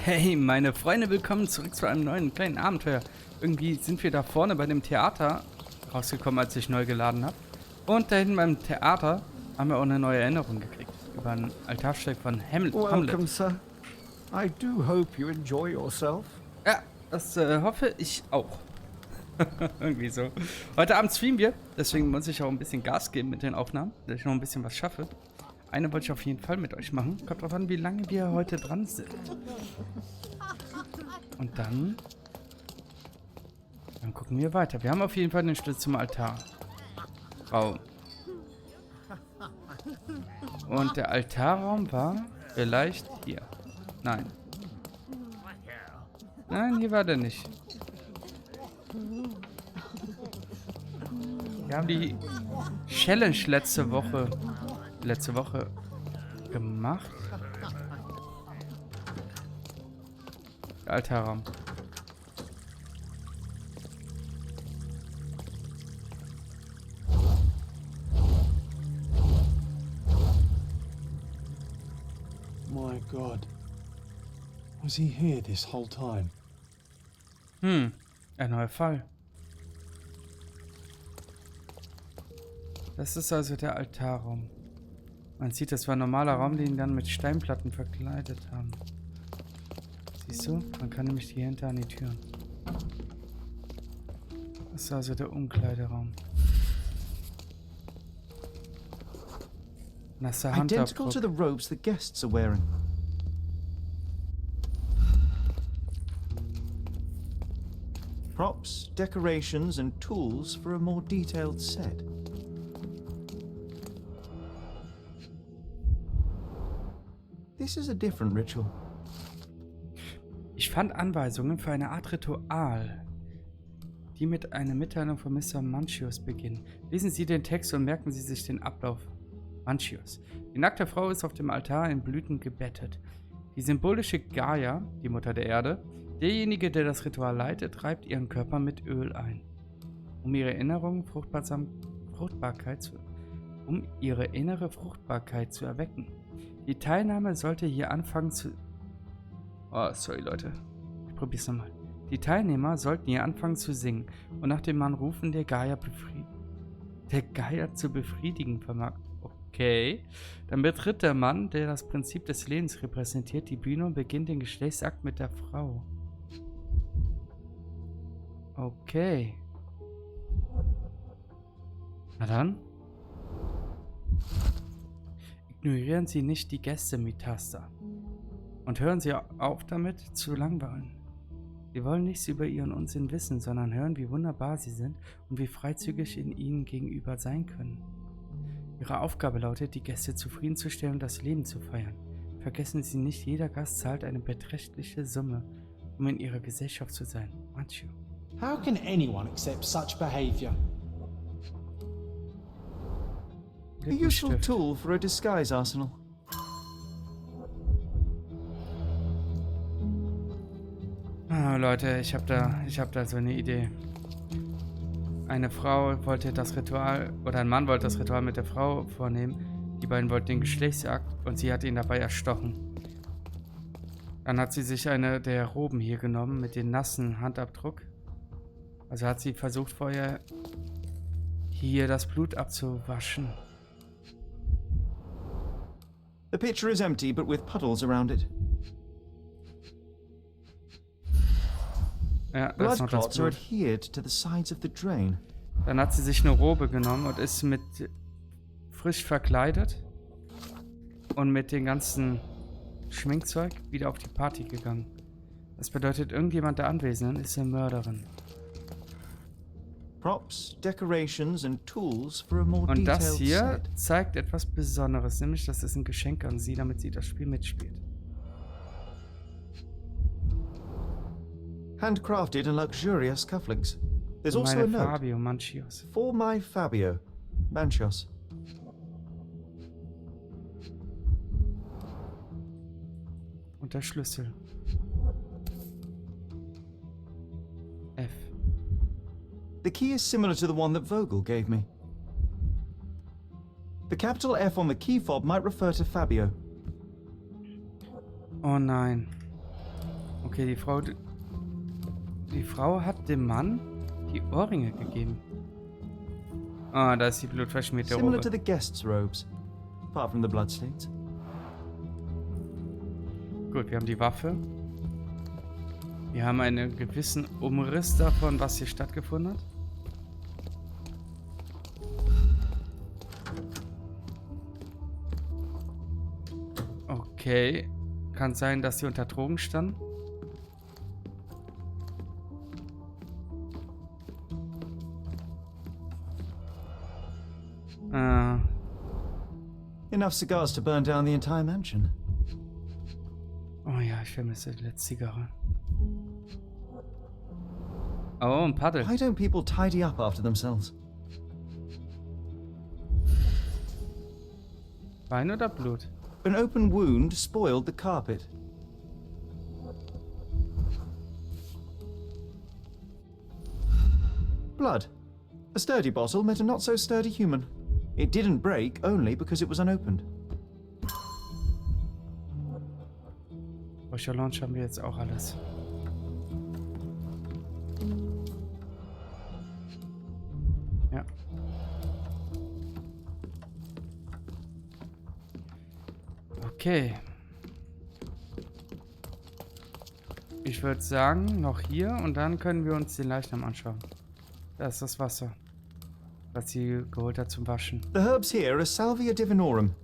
Hey meine Freunde, willkommen zurück zu einem neuen kleinen Abenteuer. Irgendwie sind wir da vorne bei dem Theater rausgekommen, als ich neu geladen habe. Und da hinten beim Theater haben wir auch eine neue Erinnerung gekriegt. Über ein Altarstück von Hamlet. Welcome, sir. I do hope you enjoy yourself. Ja, das hoffe ich auch. Irgendwie so. Heute Abend streamen wir, deswegen muss ich auch ein bisschen Gas geben mit den Aufnahmen, dass ich noch ein bisschen was schaffe. Eine wollte ich auf jeden Fall mit euch machen. Kommt drauf an, wie lange wir heute dran sind. Und dann gucken wir weiter. Wir haben auf jeden Fall den Schlüssel zum Altarraum. Und der Altarraum war vielleicht hier. Nein. Nein, hier war der nicht. Wir haben die Challenge letzte Woche gemacht. Der Altarraum. My God. Was he here this whole time? Ein neuer Fall. Das ist also der Altarraum. Man sieht, das war ein normaler Raum, den dann mit Steinplatten verkleidet haben. Siehst du? Man kann nämlich hier hinter an die Türen. Das ist also der Umkleideraum. Nasser Identical to Handabdruck. the robes the guests are wearing. Props, decorations and tools for a more detailed set. This is a different ritual. Ich fand Anweisungen für eine Art Ritual, die mit einer Mitteilung von Mr. Manchius beginnen. Lesen Sie den Text und merken Sie sich den Ablauf. Manchius. Die nackte Frau ist auf dem Altar in Blüten gebettet. Die symbolische Gaia, die Mutter der Erde, derjenige, der das Ritual leitet, reibt ihren Körper mit Öl ein, um ihre innere Fruchtbarkeit zu erwecken. Die Teilnahme sollte hier anfangen zu... Oh, sorry Leute. Ich probier's nochmal. Die Teilnehmer sollten hier anfangen zu singen und nach dem Mann rufen, der Gaia zu befriedigen vermag. Okay. Dann betritt der Mann, der das Prinzip des Lebens repräsentiert, die Bühne und beginnt den Geschlechtsakt mit der Frau. Okay. Na dann. Ignorieren Sie nicht die Gäste, Mitaster. Und hören Sie auf damit zu langweilen. Sie wollen nichts über Ihren Unsinn wissen, sondern hören, wie wunderbar Sie sind und wie freizügig in Ihnen gegenüber sein können. Ihre Aufgabe lautet, die Gäste zufriedenzustellen und das Leben zu feiern. Vergessen Sie nicht, jeder Gast zahlt eine beträchtliche Summe, um in Ihrer Gesellschaft zu sein. Manchu. How can anyone accept such behavior? A useful tool for a disguise arsenal. Ah, Leute, ich hab da so eine Idee. Eine Frau wollte das Ritual, oder ein Mann wollte das Ritual mit der Frau vornehmen. Die beiden wollten den Geschlechtsakt und sie hat ihn dabei erstochen. Dann hat sie sich eine der Roben hier genommen mit dem nassen Handabdruck. Also hat sie versucht vorher hier das Blut abzuwaschen. The pitcher is empty, but with puddles around it. Ja, das Blood ist noch das clots are Blut. adhered to the sides of the drain. Dann hat sie sich eine Robe genommen und ist mit frisch verkleidet und mit dem ganzen Schminkzeug wieder auf die Party gegangen. Das bedeutet, irgendjemand der Anwesenden ist eine Mörderin. Props, decorations and tools for a more Und das detailed hier set. zeigt etwas Besonderes, nämlich, dass es ein Geschenk an sie, damit sie das Spiel mitspielt. Handcrafted and luxurious cufflinks. There's also a Meine note. Fabio Manchius. For my Fabio. Manchos. Und der Schlüssel. F. The key is similar to the one that Vogel gave me. The capital F on the key fob might refer to Fabio. Oh nein. Okay, die Frau hat dem Mann die Ohrringe gegeben. Ah, da ist die blutverschmierte Similar to Robe. the guests' robes, apart from the bloodstains. Gut, wir haben die Waffe. Wir haben einen gewissen Umriss davon, was hier stattgefunden hat. Okay. Kann sein, dass sie unter Drogen standen. Enough cigars to burn down the entire mansion. Oh ja, ich vermisse die letzte Zigarre. Oh, ein Paddel. Why don't people tidy up after themselves? Wein oder Blut? An open wound spoiled the carpet. Blood. A sturdy bottle met a not so sturdy human. It didn't break only because it was unopened. Rocher Launch haben wir jetzt auch alles. Ja. Okay. Ich würde sagen, noch hier und dann können wir uns den Leichnam anschauen. Da ist das Wasser, was sie geholt hat zum Waschen. The herbs here are Salvia divinorum.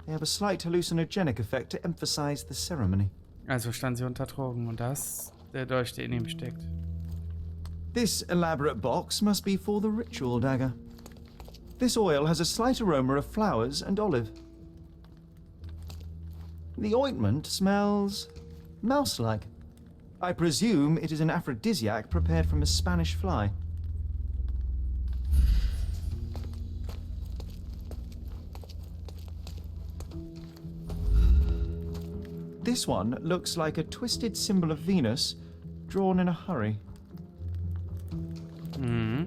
They have a slight hallucinogenic effect to emphasize the ceremony. Also stand sie unter Drogen und das der Dolch, der in ihm steckt. This elaborate box must be for the ritual dagger. This oil has a slight aroma of flowers and olive. The ointment smells mouse-like. I presume it is an aphrodisiac prepared from a Spanish fly. This one looks like a twisted symbol of Venus, drawn in a hurry. Mhm.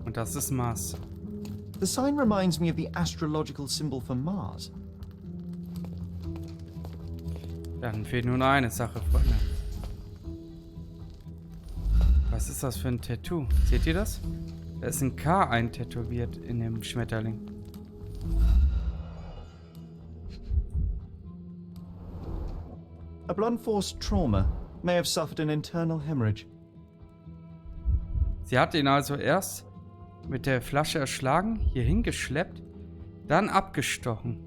Und das ist Mars. The sign reminds me of the astrological symbol for Mars. Dann fehlt nur noch eine Sache, Freunde. Was ist das für ein Tattoo? Seht ihr das? Da ist ein K eintätowiert in dem Schmetterling. A blunt-force trauma may have suffered an internal hemorrhage. Sie hat ihn also erst mit der Flasche erschlagen, hier hingeschleppt, dann abgestochen.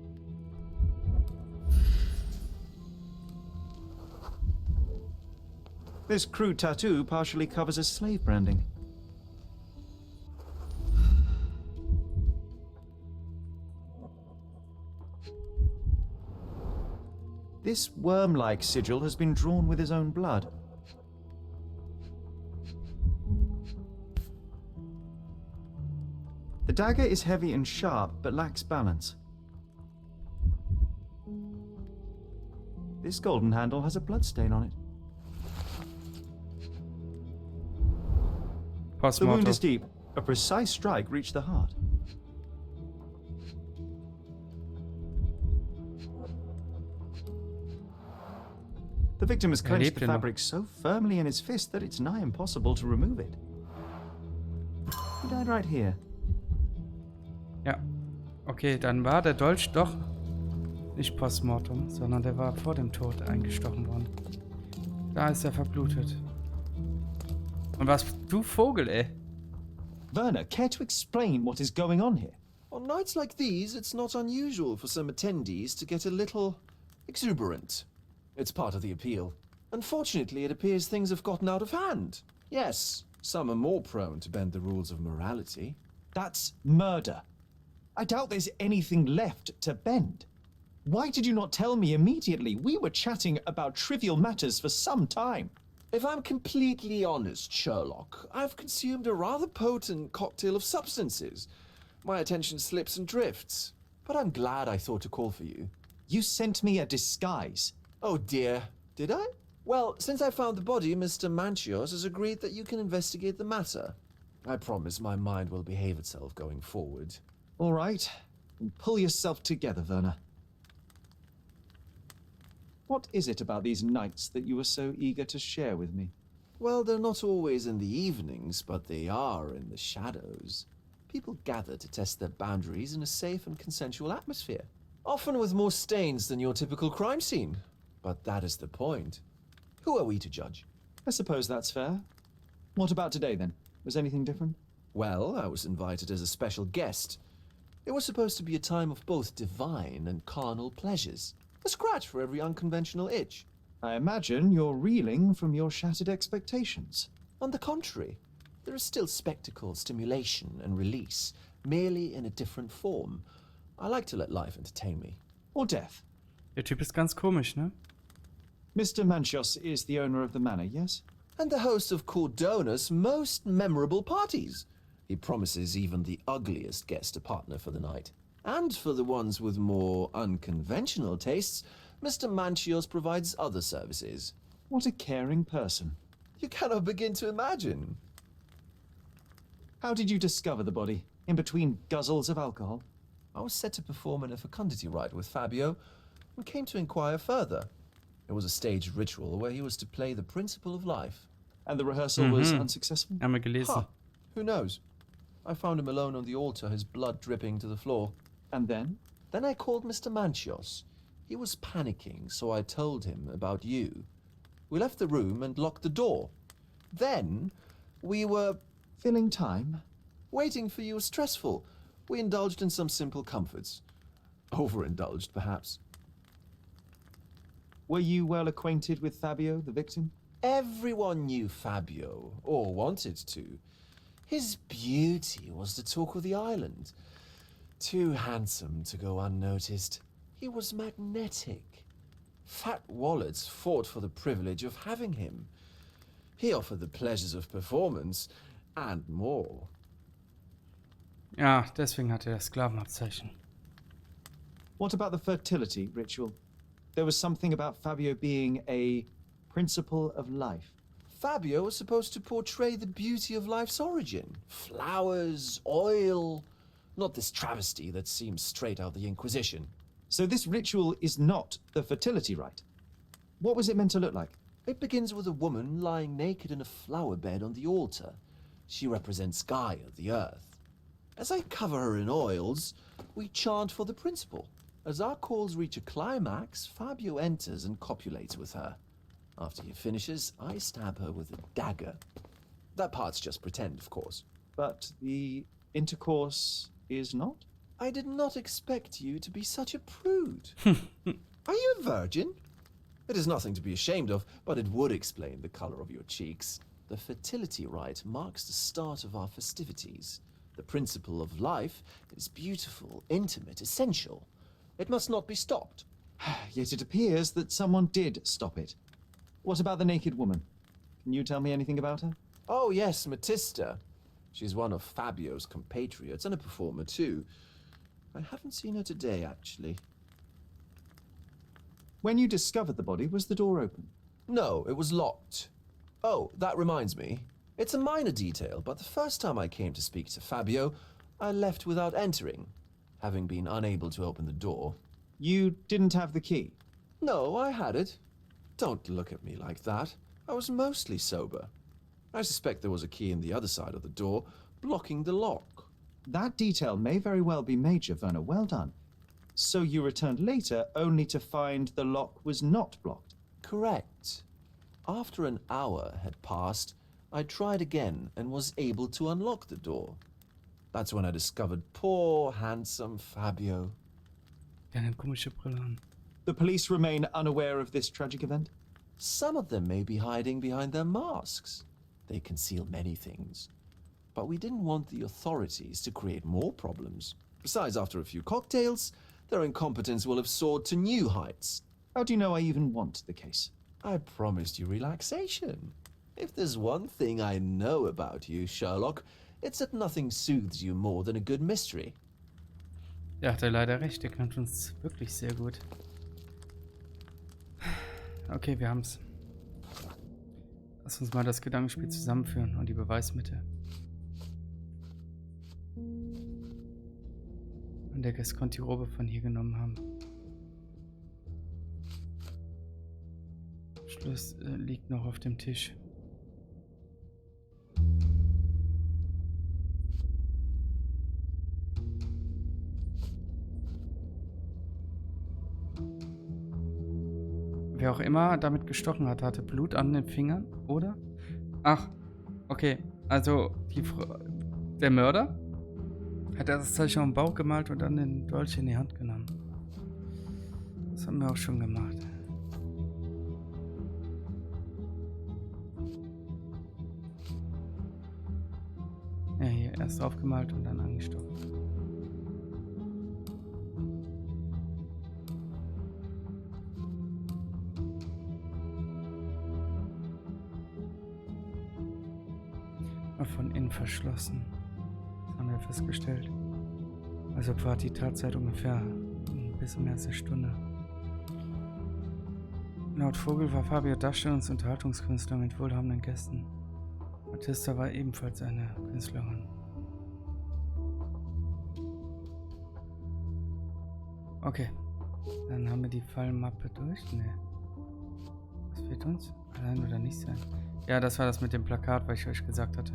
This crude tattoo partially covers a slave branding. This worm-like sigil has been drawn with his own blood. The dagger is heavy and sharp, but lacks balance. This golden handle has a bloodstain on it. The wound is deep. A precise strike reached the heart. The victim has clenched the fabric so firmly in his fist that it's nigh impossible to remove it. He died right here. Ja. Okay, dann war der Dolch doch nicht postmortem, sondern der war vor dem Tod eingestochen worden. Da ist er verblutet. Und was, du Vogel, ey. Werner, care to explain what is going on here? On nights like these, it's not unusual for some attendees to get a little exuberant. It's part of the appeal. Unfortunately, it appears things have gotten out of hand. Yes, some are more prone to bend the rules of morality. That's murder. I doubt there's anything left to bend. Why did you not tell me immediately? We were chatting about trivial matters for some time. If I'm completely honest, Sherlock, I've consumed a rather potent cocktail of substances. My attention slips and drifts. But I'm glad I thought to call for you. You sent me a disguise. Oh dear, did I? Well, since I found the body, Mr. Manchios has agreed that you can investigate the matter. I promise my mind will behave itself going forward. All right. Pull yourself together, Werner. What is it about these nights that you were so eager to share with me? Well, they're not always in the evenings, but they are in the shadows. People gather to test their boundaries in a safe and consensual atmosphere, often with more stains than your typical crime scene. But that is the point. Who are we to judge? I suppose that's fair. What about today, then? Was anything different? Well, I was invited as a special guest. It was supposed to be a time of both divine and carnal pleasures. A scratch for every unconventional itch. I imagine you're reeling from your shattered expectations. On the contrary, there is still spectacle, stimulation, and release, merely in a different form. I like to let life entertain me. Or death. Der Typ ist ganz komisch, ne? Mr. Manchios is the owner of the manor, yes? And the host of Cordona's most memorable parties. He promises even the ugliest guest a partner for the night. And for the ones with more unconventional tastes, Mr. Manchios provides other services. What a caring person. You cannot begin to imagine. How did you discover the body? In between guzzles of alcohol? I was set to perform in a fecundity rite with Fabio and came to inquire further. It was a staged ritual where he was to play the principle of life. And the rehearsal was unsuccessful? Haben wir gelesen. Huh. Who knows? I found him alone on the altar, his blood dripping to the floor. And then? Then I called Mr. Manchios. He was panicking, so I told him about you. We left the room and locked the door. Then we were Filling time? waiting for you was stressful. We indulged in some simple comforts. Overindulged, perhaps. Were you well acquainted with Fabio, the victim? Everyone knew Fabio, or wanted to. His beauty was the talk of the island. Too handsome to go unnoticed. He was magnetic. Fat wallets fought for the privilege of having him. He offered the pleasures of performance and more. Ja, deswegen hatte er das Sklavenabzeichen. What about the fertility ritual? There was something about Fabio being a principle of life. Fabio was supposed to portray the beauty of life's origin. Flowers, oil. Not this travesty that seems straight out of the Inquisition. So this ritual is not the fertility rite. What was it meant to look like? It begins with a woman lying naked in a flower bed on the altar. She represents Gaia, the earth. As I cover her in oils, we chant for the principle. As our calls reach a climax, Fabio enters and copulates with her. After he finishes, I stab her with a dagger. That part's just pretend, of course. But the intercourse is not? I did not expect you to be such a prude. Are you a virgin? It is nothing to be ashamed of, but it would explain the color of your cheeks. The fertility rite marks the start of our festivities. The principle of life is beautiful, intimate, essential. It must not be stopped. Yet it appears that someone did stop it. What about the naked woman? Can you tell me anything about her? Oh yes, Matista. She's one of Fabio's compatriots and a performer too. I haven't seen her today, actually. When you discovered the body, was the door open? No, it was locked. Oh, that reminds me. It's a minor detail, but the first time I came to speak to Fabio, I left without entering, having been unable to open the door. You didn't have the key? No, I had it. Don't look at me like that. I was mostly sober. I suspect there was a key in the other side of the door, blocking the lock. That detail may very well be major, Werner. Well done. So you returned later only to find the lock was not blocked? Correct. After an hour had passed, I tried again and was able to unlock the door. That's when I discovered poor, handsome Fabio. Der hat eine komische Brille an. The police remain unaware of this tragic event? Some of them may be hiding behind their masks. They conceal many things. But we didn't want the authorities to create more problems. Besides, after a few cocktails, their incompetence will have soared to new heights. How do you know I even want the case? I promised you relaxation. If there's one thing I know about you, Sherlock, it's that nothing soothes you more than a good mystery. Ja, hat er leider recht. Der kennt uns wirklich sehr gut. Okay, wir haben's. Lass uns mal das Gedankenspiel zusammenführen und die Beweismittel. Und der Gast konnte die Robe von hier genommen haben. Schlüssel liegt noch auf dem Tisch. Wer auch immer damit gestochen hat, hatte Blut an den Fingern, oder? Ach, okay. Also der Mörder hat das Zeichen am Bauch gemalt und dann den Dolch in die Hand genommen. Das haben wir auch schon gemacht. Ja, hier erst aufgemalt und dann angestochen. Von innen verschlossen. Das haben wir festgestellt. Also war die Tatzeit ungefähr ein bisschen mehr als eine Stunde. Laut Vogel war Fabio Darsteller und Unterhaltungskünstler mit wohlhabenden Gästen. Battista war ebenfalls eine Künstlerin. Okay. Dann haben wir die Fallmappe durch. Ne. Was fehlt uns? Allein oder nicht sein? Ja, das war das mit dem Plakat, was ich euch gesagt hatte.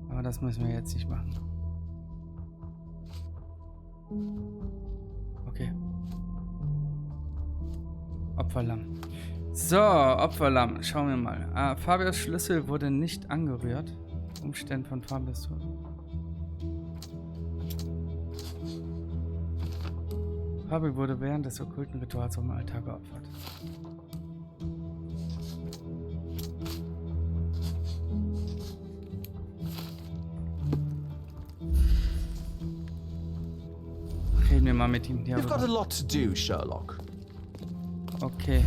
Aber das müssen wir jetzt nicht machen. Okay. Opferlamm. So, Opferlamm. Schauen wir mal. Fabios Schlüssel wurde nicht angerührt. Umständen von Fabios Tod. Fabio wurde während des okkulten Rituals am Altar geopfert. Reden wir mal mit ihm. You've got a lot to do, Sherlock. Okay.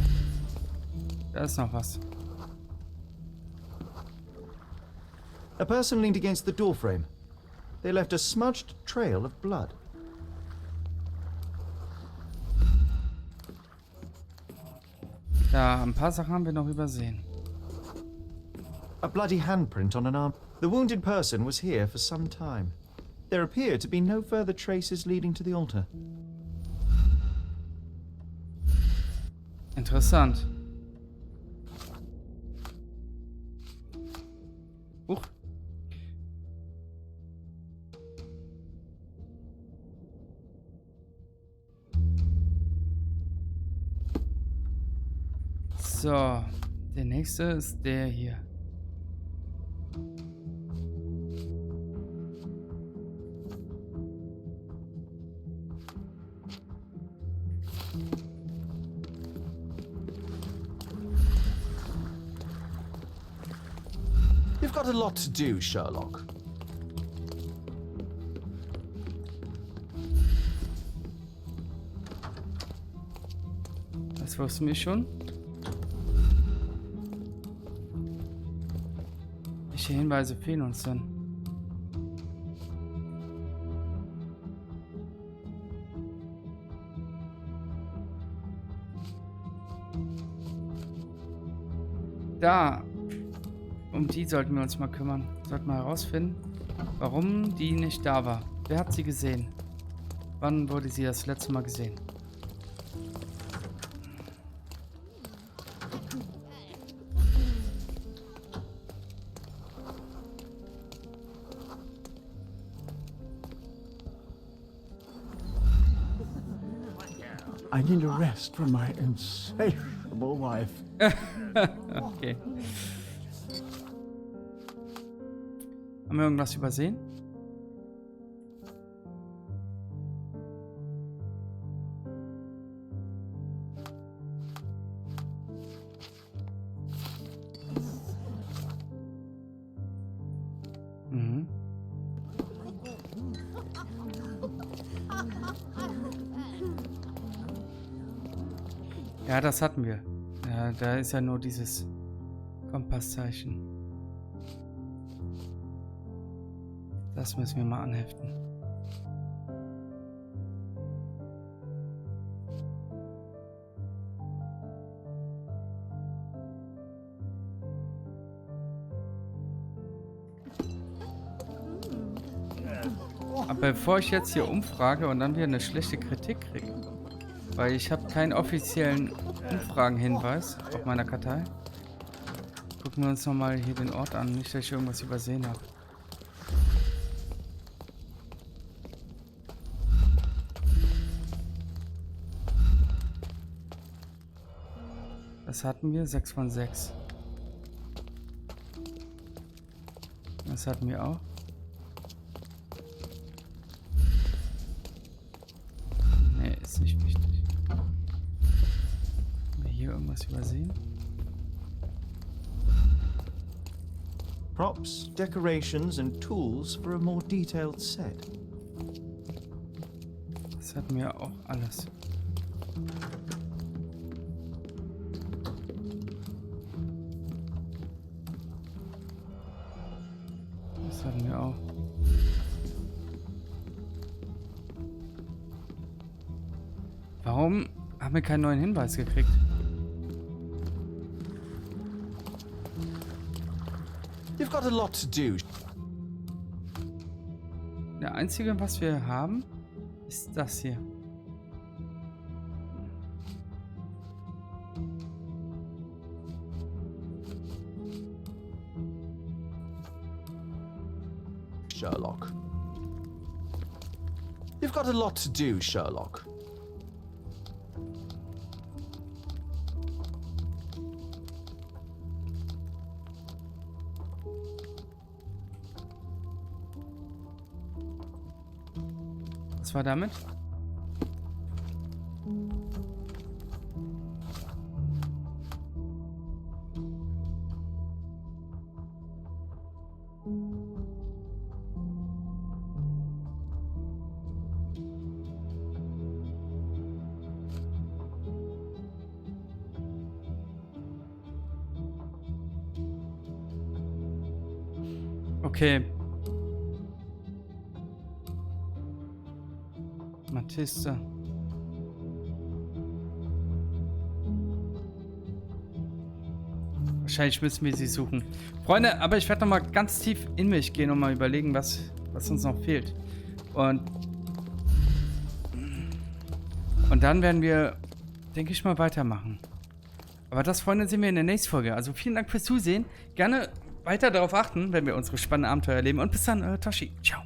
Da ist noch was. A person leaned against the doorframe. They left a smudged trail of blood. Ja, ein paar Sachen haben wir noch übersehen. A bloody handprint on an arm. The wounded person was here for some time. There appear to be no further traces leading to the altar. Interessant. Huch. So, der nächste ist der hier. You've got a lot to do, Sherlock. Das wussten wir schon. Welche Hinweise fehlen uns denn? Da. Um die sollten wir uns mal kümmern. Sollten wir herausfinden, warum die nicht da war. Wer hat sie gesehen? Wann wurde sie das letzte Mal gesehen? I need a rest from my insatiable wife. Okay. Haben wir irgendwas übersehen? Mhm. Ja, das hatten wir. Ja, da ist ja nur dieses Kompaszeichen. Das müssen wir mal anheften. Aber bevor ich jetzt hier umfrage und dann wieder eine schlechte Kritik kriege, Weil ich habe keinen offiziellen Umfragenhinweis auf meiner Kartei. Gucken wir uns nochmal hier den Ort an. Nicht, dass ich irgendwas übersehen habe. Das hatten wir, 6 von 6. Das hatten wir auch. Nee, ist nicht wichtig. Haben wir hier irgendwas übersehen? Props, decorations, and tools for a more detailed set. Das hatten wir auch alles. Das hatten wir auch. Warum haben wir keinen neuen Hinweis gekriegt? You've got a lot to do. Der einzige, was wir haben, ist das hier. Sherlock. You've got a lot to do, Sherlock. Was war damit? Okay. Matisse. Wahrscheinlich müssen wir sie suchen. Freunde, aber ich werde noch mal ganz tief in mich gehen und mal überlegen, was uns noch fehlt. Und dann werden wir, denke ich mal, weitermachen. Aber das, Freunde, sehen wir in der nächsten Folge. Also vielen Dank fürs Zusehen. Gerne weiter darauf achten, wenn wir unsere spannenden Abenteuer erleben. Und bis dann, Toshi. Ciao.